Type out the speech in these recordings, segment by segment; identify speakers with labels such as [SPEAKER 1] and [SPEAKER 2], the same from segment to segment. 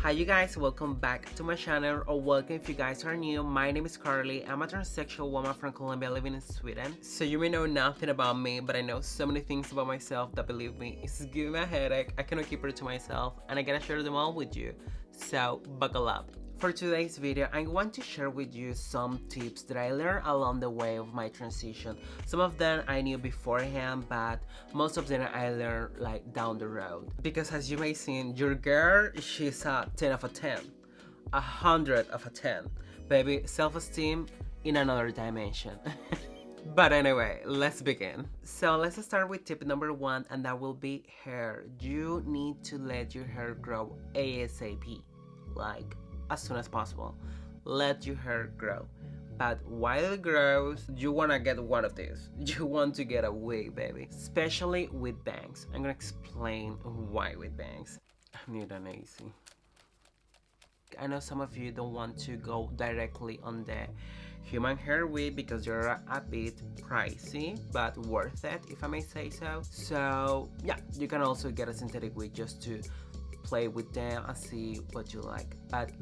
[SPEAKER 1] Hi you guys, welcome back to my channel, or welcome if you guys are new. My name is Carly. I'm a transsexual woman from Colombia living in Sweden. So you may know nothing about me, but I know so many things about myself that, believe me, it's giving me a headache. I cannot keep it to myself and I gotta share them all with you. So buckle up. For today's video, I want to share with you some tips that I learned along the way of my transition. Some of them I knew beforehand, but most of them I learned like down the road. Because as you may see, your girl, she's a 10 of a 10. 100 of a 10. Baby, self-esteem in another dimension. But anyway, let's begin. So let's start with tip number 1, and that will be hair. You need to let your hair grow ASAP. Like, as soon as possible. Let your hair grow. But while it grows, you wanna get one of these. You want to get a wig, baby. Especially with bangs. I'm gonna explain why with bangs. I need an AC. I know some of you don't want to go directly on the human hair wig because they're a bit pricey, but worth it, if I may say so. So yeah, you can also get a synthetic wig just to play with them and see what you like, but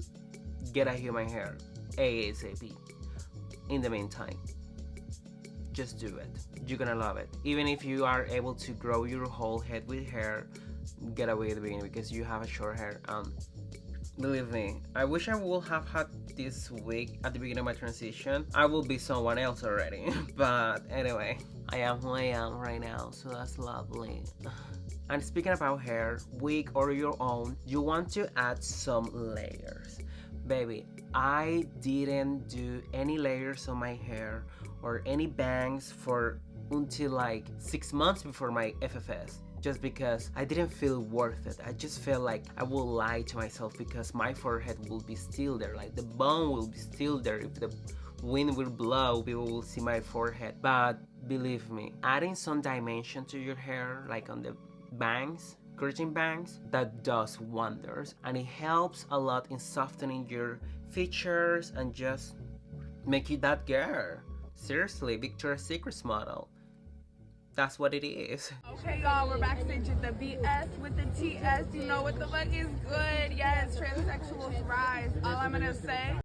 [SPEAKER 1] get a human hair ASAP. In the meantime, just do it. You're gonna love it. Even if you are able to grow your whole head with hair, get away at the beginning because you have a short hair. Believe me, I wish I would have had this wig at the beginning of my transition. I will be someone else already. But anyway, I am who I am right now, so that's lovely. And speaking about hair, wig or your own, you want to add some layers. Baby, I didn't do any layers on my hair or any bangs for until like 6 months before my FFS. Just because I didn't feel worth it. I just felt like I will lie to myself because my forehead will be still there. Like the bone will be still there. If the wind will blow, people will see my forehead. But believe me, adding some dimension to your hair, like on the bangs, curtain bangs, that does wonders, and it helps a lot in softening your features and just make you that girl. Seriously, Victoria's Secret model. That's what it is.
[SPEAKER 2] Okay, y'all, we're backstage at the BS with the TS. You know what the fuck is good? Yes, transsexuals rise. All I'm gonna say.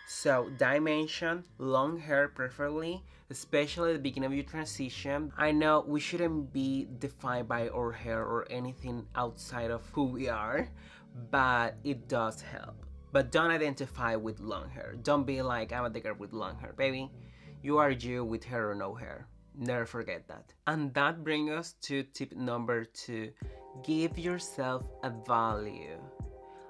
[SPEAKER 1] So, dimension, long hair preferably, especially at the beginning of your transition. I know we shouldn't be defined by our hair or anything outside of who we are, but it does help. But don't identify with long hair. Don't be like, I'm a girl with long hair. Baby, you are you with hair or no hair. Never forget that. And that brings us to tip number 2. Give yourself a value.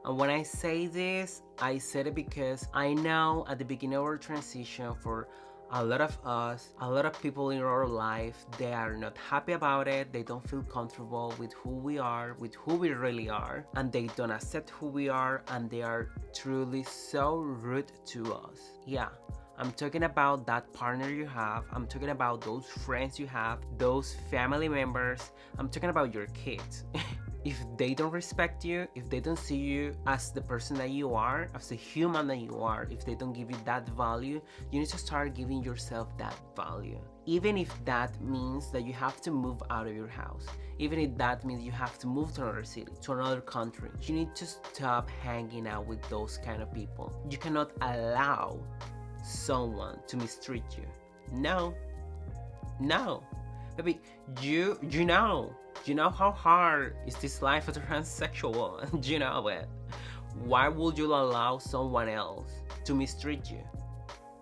[SPEAKER 1] And when I say this, I said it because I know at the beginning of our transition, for a lot of us, a lot of people in our life, they are not happy about it. They don't feel comfortable with who we are, with who we really are, and they don't accept who we are, and they are truly so rude to us. Yeah, I'm talking about that partner you have. I'm talking about those friends you have, those family members. I'm talking about your kids. If they don't respect you, if they don't see you as the person that you are, as the human that you are, if they don't give you that value, you need to start giving yourself that value. Even if that means that you have to move out of your house, even if that means you have to move to another city, to another country, you need to stop hanging out with those kind of people. You cannot allow someone to mistreat you. No. Baby, you know how hard is this life as a transsexual woman. You know it. Why would you allow someone else to mistreat you?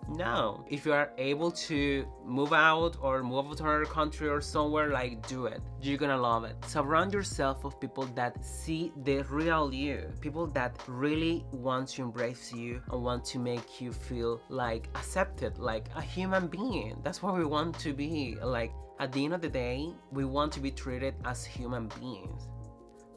[SPEAKER 1] No. If you are able to move out or move to another country or somewhere, like, do it. You're gonna love it. Surround yourself with people that see the real you. People that really want to embrace you and want to make you feel like accepted, like a human being. That's what we want to be. Like, at the end of the day, we want to be treated as human beings,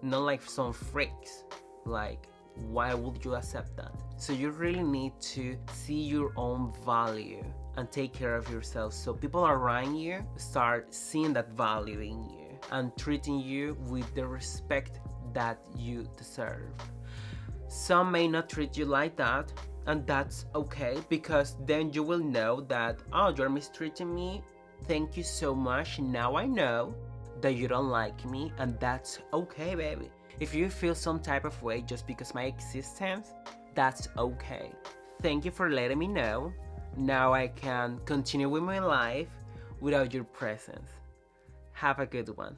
[SPEAKER 1] not like some freaks. Like, why would you accept that? So you really need to see your own value and take care of yourself, so people around you start seeing that value in you and treating you with the respect that you deserve. Some may not treat you like that, and that's okay, because then you will know that, oh, you're mistreating me. Thank you so much. Now I know that you don't like me, and that's okay, baby. If you feel some type of way just because my existence, that's okay. Thank you for letting me know. Now I can continue with my life without your presence. Have a good one.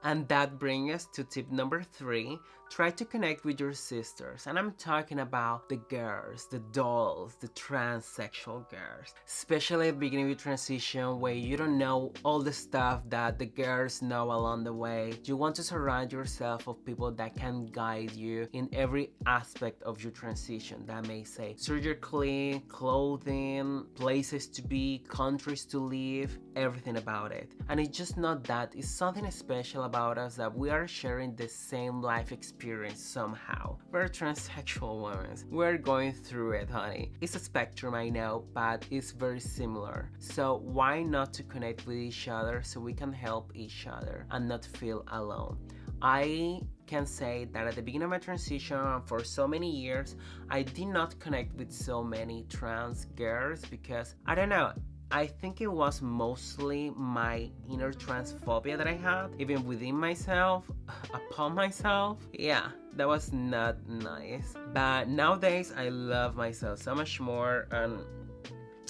[SPEAKER 1] And that brings us to tip number 3. Try to connect with your sisters. And I'm talking about the girls, the dolls, the transsexual girls. Especially at the beginning of your transition where you don't know all the stuff that the girls know along the way. You want to surround yourself of people that can guide you in every aspect of your transition. That may say surgically, clothing, places to be, countries to live, everything about it. And it's just not that, it's something special about us that we are sharing the same life experience somehow. We're transsexual women. We're going through it, honey. It's a spectrum, I know, but it's very similar. So why not to connect with each other so we can help each other and not feel alone? I can say that at the beginning of my transition and for so many years, I did not connect with so many trans girls because, I don't know, I think it was mostly my inner transphobia that I had, even within myself, upon myself. Yeah, that was not nice. But nowadays, I love myself so much more and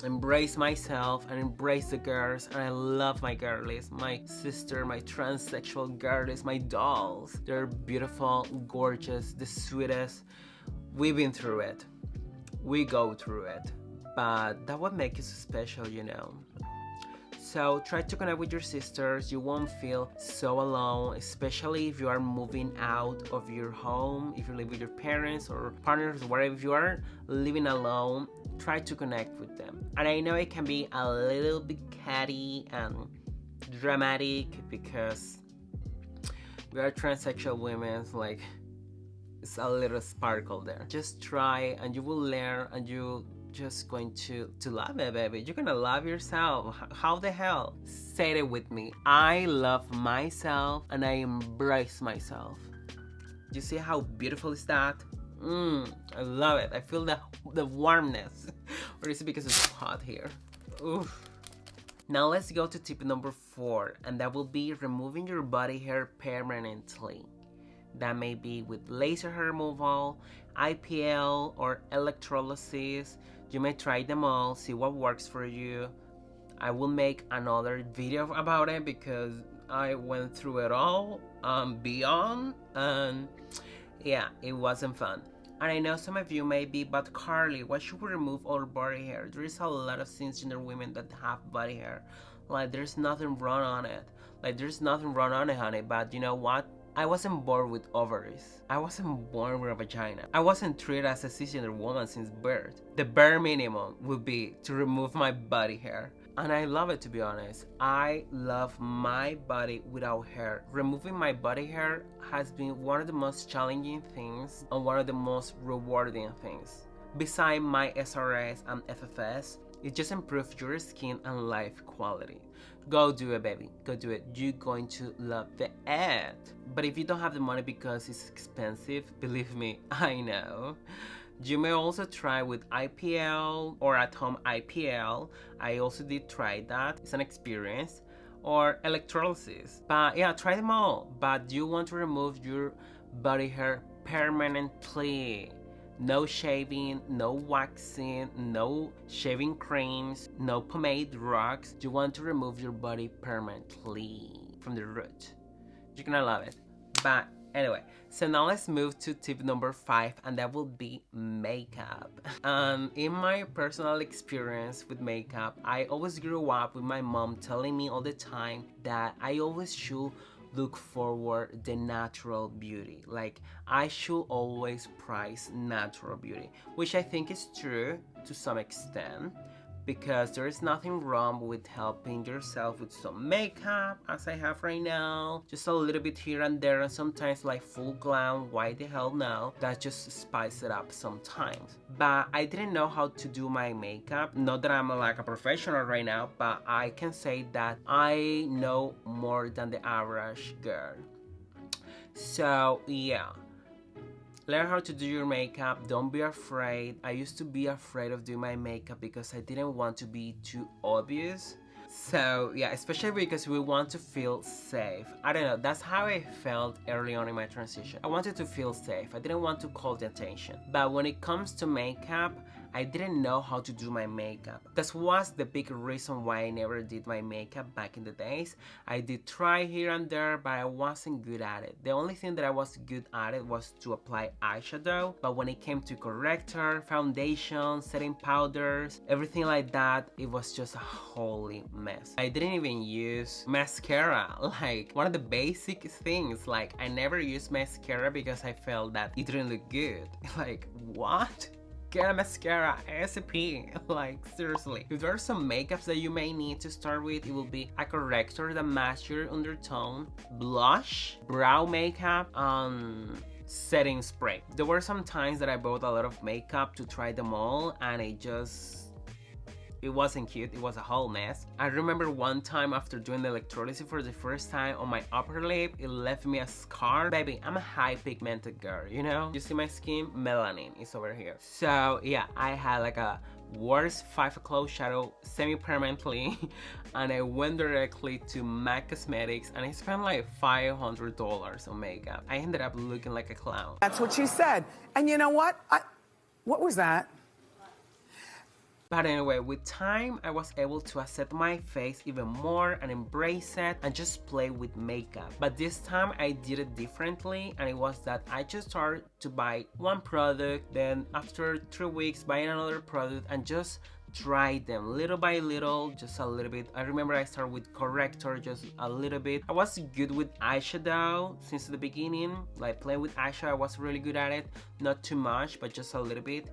[SPEAKER 1] embrace myself and embrace the girls. And I love my girlies, my sister, my transsexual girlies, my dolls. They're beautiful, gorgeous, the sweetest. We've been through it. We go through it. But that would make you so special, you know. So try to connect with your sisters. You won't feel so alone, especially if you are moving out of your home, if you live with your parents or partners, whatever. If you are living alone, try to connect with them. And I know it can be a little bit catty and dramatic because we are transsexual women, like it's a little sparkle there. Just try and you will learn and you just going to love it, baby. You're gonna love yourself. How the hell? Say it with me. I love myself and I embrace myself. You see how beautiful is that? I love it. I feel the warmness. Or is it because it's hot here? Oof. Now let's go to tip number 4, and that will be removing your body hair permanently. That may be with laser hair removal, IPL, or electrolysis. You may try them all, see what works for you. I will make another video about it because I went through it all beyond, and yeah, it wasn't fun. And I know some of you may be, but Carly, why should we remove all body hair? There is a lot of cisgender women that have body hair. Like, there's nothing wrong on it. Honey, but you know what? I wasn't born with ovaries. I wasn't born with a vagina. I wasn't treated as a cisgender woman since birth. The bare minimum would be to remove my body hair. And I love it, to be honest. I love my body without hair. Removing my body hair has been one of the most challenging things and one of the most rewarding things. Besides my SRS and FFS, it just improves your skin and life quality. Go do it, baby. Go do it. You're going to love it. But if you don't have the money because it's expensive, believe me, I know. You may also try with IPL or at home IPL. I also did try that. It's an experience. Or electrolysis. But yeah, try them all. But you want to remove your body hair permanently. No shaving, no waxing, no shaving creams, no pomade rocks. You want to remove your body permanently from the root. You're gonna love it. But anyway, so now let's move to tip number 5, and that will be makeup. In my personal experience with makeup, I always grew up with my mom telling me all the time that I always should look forward the natural beauty. Like, I should always prize natural beauty, which I think is true to some extent, because there is nothing wrong with helping yourself with some makeup, as I have right now, just a little bit here and there, and sometimes like full glam. Why the hell no? That just spice it up sometimes. But I didn't know how to do my makeup. Not that I'm like a professional right now, but I can say that I know more than the average girl. So yeah, learn how to do your makeup. Don't be afraid. I used to be afraid of doing my makeup because I didn't want to be too obvious. So yeah, especially because we want to feel safe. I don't know, that's how I felt early on in my transition. I wanted to feel safe. I didn't want to call the attention. But when it comes to makeup, I didn't know how to do my makeup. That was the big reason why I never did my makeup back in the days. I did try here and there, but I wasn't good at it. The only thing that I was good at it was to apply eyeshadow, but when it came to corrector, foundation, setting powders, everything like that, it was just a holy mess. I didn't even use mascara, like one of the basic things. Like I never used mascara because I felt that it didn't look good. Like what? Get a mascara ASAP. Like seriously, if there are some makeups that you may need to start with, it will be a corrector that matches your undertone, blush, brow makeup, setting spray. There were some times that I bought a lot of makeup to try them all, and it wasn't cute. It was a whole mess. I remember one time after doing the electrolysis for the first time on my upper lip, it left me a scar. Baby, I'm a high pigmented girl, you know? You see my skin? Melanin is over here. So yeah, I had like a worst 5 o'clock shadow semi-permanently and I went directly to MAC Cosmetics and I spent like $500 on makeup. I ended up looking like a clown.
[SPEAKER 3] That's what she said. And you know what? What was that?
[SPEAKER 1] But anyway, with time, I was able to accept my face even more and embrace it and just play with makeup. But this time I did it differently, and it was that I just started to buy one product, then after 3 weeks buying another product and just try them little by little, just a little bit. I remember I started with corrector, just a little bit. I was good with eyeshadow since the beginning, like playing with eyeshadow. I was really good at it, not too much, but just a little bit.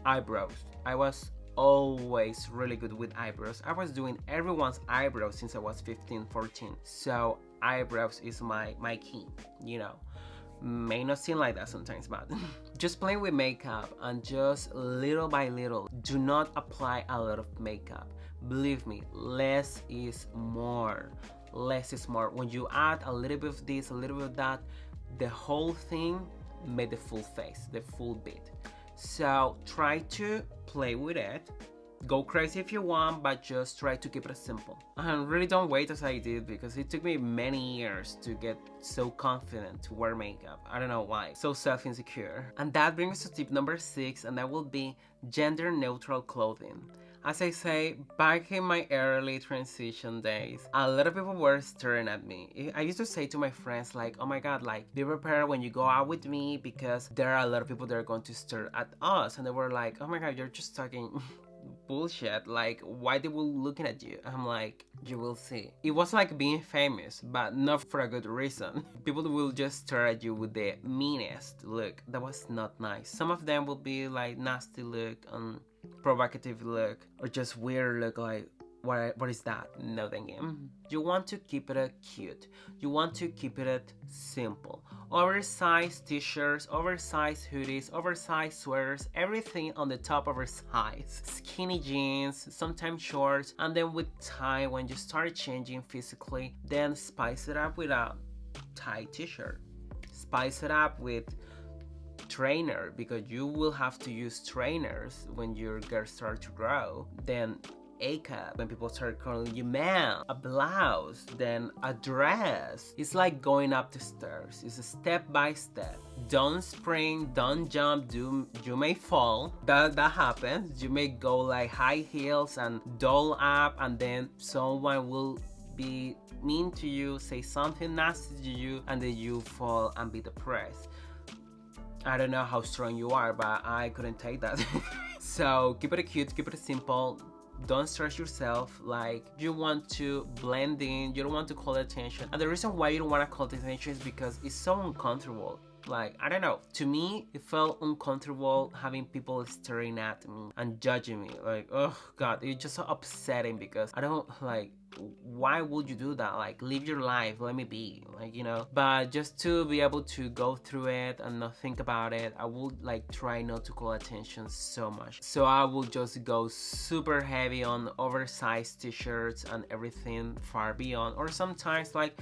[SPEAKER 1] Eyebrows, I was always really good with eyebrows. I was doing everyone's eyebrows since I was 15, 14. So eyebrows is my key, you know. May not seem like that sometimes, but just playing with makeup and just little by little. Do not apply a lot of makeup. Believe me, less is more. Less is more. When you add a little bit of this, a little bit of that, the whole thing made the full face, the full bit. So try to play with it. Go crazy if you want, but just try to keep it simple. And really don't wait as I did, because it took me many years to get so confident to wear makeup. I don't know why. So self-insecure. And that brings us to tip number 6, and that will be gender neutral clothing. As I say, back in my early transition days, a lot of people were staring at me. I used to say to my friends like, oh my god, like, be prepared when you go out with me because there are a lot of people that are going to stare at us. And they were like, oh my god, you're just talking bullshit. Like, why they were looking at you? I'm like, you will see. It was like being famous, but not for a good reason. People will just stare at you with the meanest look. That was not nice. Some of them will be like nasty look and provocative look, or just weird look, like what is that? No thank you. You want to keep it cute. You want to keep it simple. Oversized t-shirts, oversized hoodies, oversized sweaters, everything on the top oversized. Skinny jeans, sometimes shorts, and then with time, when you start changing physically, then spice it up with a tight t-shirt. Spice it up with trainer, because you will have to use trainers when your girls start to grow. Then a cup when people start calling you man, a blouse, then a dress. It's like going up the stairs. It's a step by step. Don't spring, don't jump. You may fall. That happens. You may go like high heels and doll up, and then someone will be mean to you, say something nasty to you, and then you fall and be depressed. I don't know how strong you are, but I couldn't take that. So keep it cute, keep it simple. Don't stress yourself. Like, you want to blend in, you don't want to call attention. And the reason why you don't want to call attention is because it's so uncomfortable. Like, I don't know, to me it felt uncomfortable having people staring at me and judging me. Like, oh god, it's just so upsetting, because I don't like, why would you do that? Like, live your life, let me be, like, you know. But just to be able to go through it and not think about it, I would like try not to call attention so much. So I will just go super heavy on oversized t-shirts and everything far beyond, or sometimes like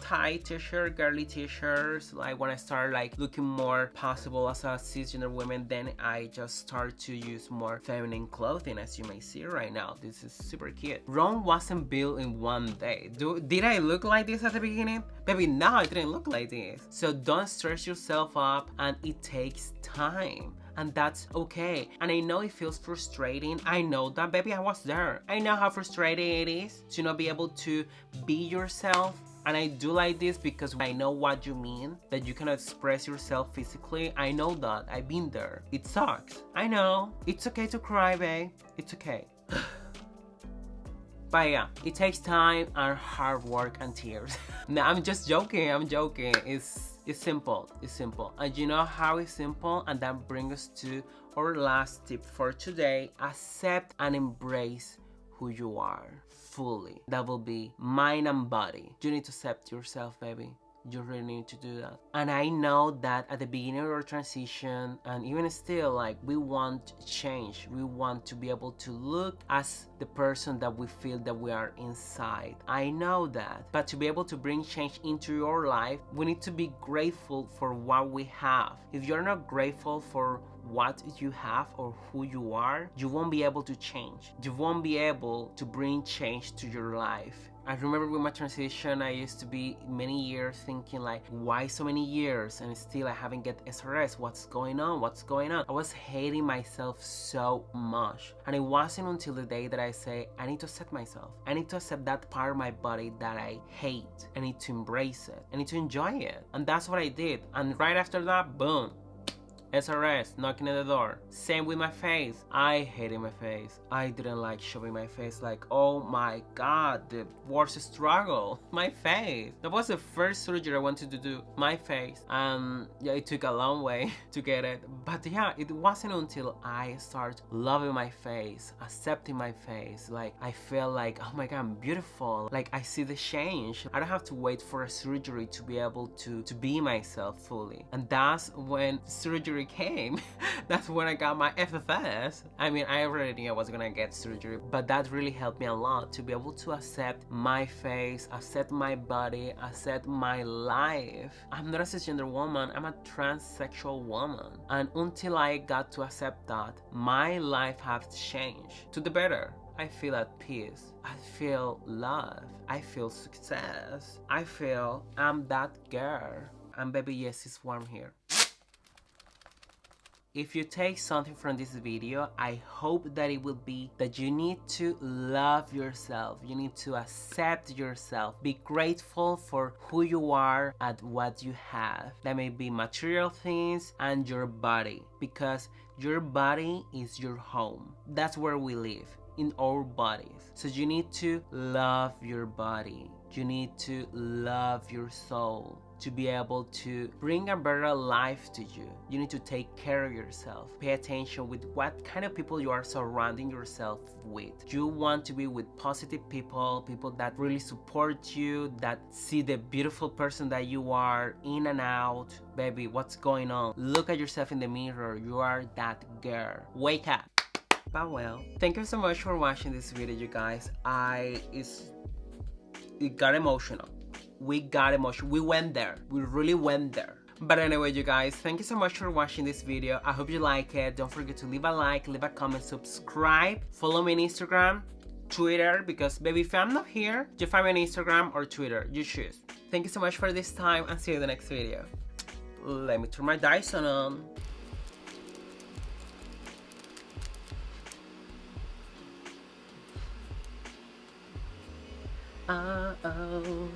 [SPEAKER 1] tight t-shirt, girly t-shirts. Like when I start like looking more possible as a cisgender woman, then I just start to use more feminine clothing, as you may see right now. This is super cute. Rome wasn't built in one day. Did I look like this at the beginning? Baby, no, I didn't look like this. So don't stress yourself up, and it takes time. And that's okay. And I know it feels frustrating. I know that, baby, I was there. I know how frustrating it is to not be able to be yourself. And I do like this because I know what you mean, that you cannot express yourself physically. I know that. I've been there. It sucks. I know. It's okay to cry, babe. It's okay. But yeah, it takes time and hard work and tears. No, I'm just joking. I'm joking. It's simple. It's simple. And you know how it's simple? And that brings us to our last tip for today. Accept and embrace who you are fully. That will be mind and body. You need to accept yourself, baby. You really need to do that. And I know that at the beginning of our transition, and even still, like, we want change. We want to be able to look as the person that we feel that we are inside. I know that. But to be able to bring change into your life, we need to be grateful for what we have. If you're not grateful for what you have or who you are, you won't be able to change. You won't be able to bring change to your life. I remember with my transition, I used to be many years thinking like, why so many years and still I haven't get SRS? What's going on? What's going on? I was hating myself so much. And it wasn't until the day that I say, I need to accept myself. I need to accept that part of my body that I hate. I need to embrace it. I need to enjoy it. And that's what I did. And right after that, boom. SRS, knocking at the door. Same with my face. I hated my face. I didn't like showing my face. Like, oh my god, the worst struggle. My face. That was the first surgery I wanted to do. My face. Yeah, it took a long way to get it. But yeah, it wasn't until I started loving my face, accepting my face. Like, I feel like, oh my god, I'm beautiful. Like, I see the change. I don't have to wait for a surgery to be able to be myself fully. And that's when surgery came. That's when I got my FFS. I mean, I already knew I was gonna get surgery, but that really helped me a lot to be able to accept my face, accept my body, accept my life. I'm not a cisgender woman, I'm a transsexual woman. And until I got to accept that, my life has changed to the better. I feel at peace. I feel love. I feel success. I feel I'm that girl. And baby, yes, it's warm here. If you take something from this video, I hope that it will be that you need to love yourself. You need to accept yourself. Be grateful for who you are and what you have. That may be material things and your body, because your body is your home. That's where we live, in our bodies. So you need to love your body. You need to love your soul to be able to bring a better life to you. You need to take care of yourself. Pay attention with what kind of people you are surrounding yourself with. You want to be with positive people, people that really support you, that see the beautiful person that you are in and out. Baby, what's going on? Look at yourself in the mirror. You are that girl. Wake up. But well, thank you so much for watching this video, you guys. It got emotional. We got emotional. We went there. We really went there. But anyway, you guys, thank you so much for watching this video. I hope you like it. Don't forget to leave a like, leave a comment, subscribe, follow me on Instagram, Twitter, because baby, if I'm not here, you find me on Instagram or Twitter. You choose. Thank you so much for this time, and see you in the next video. Let me turn my Dyson on. Uh-oh.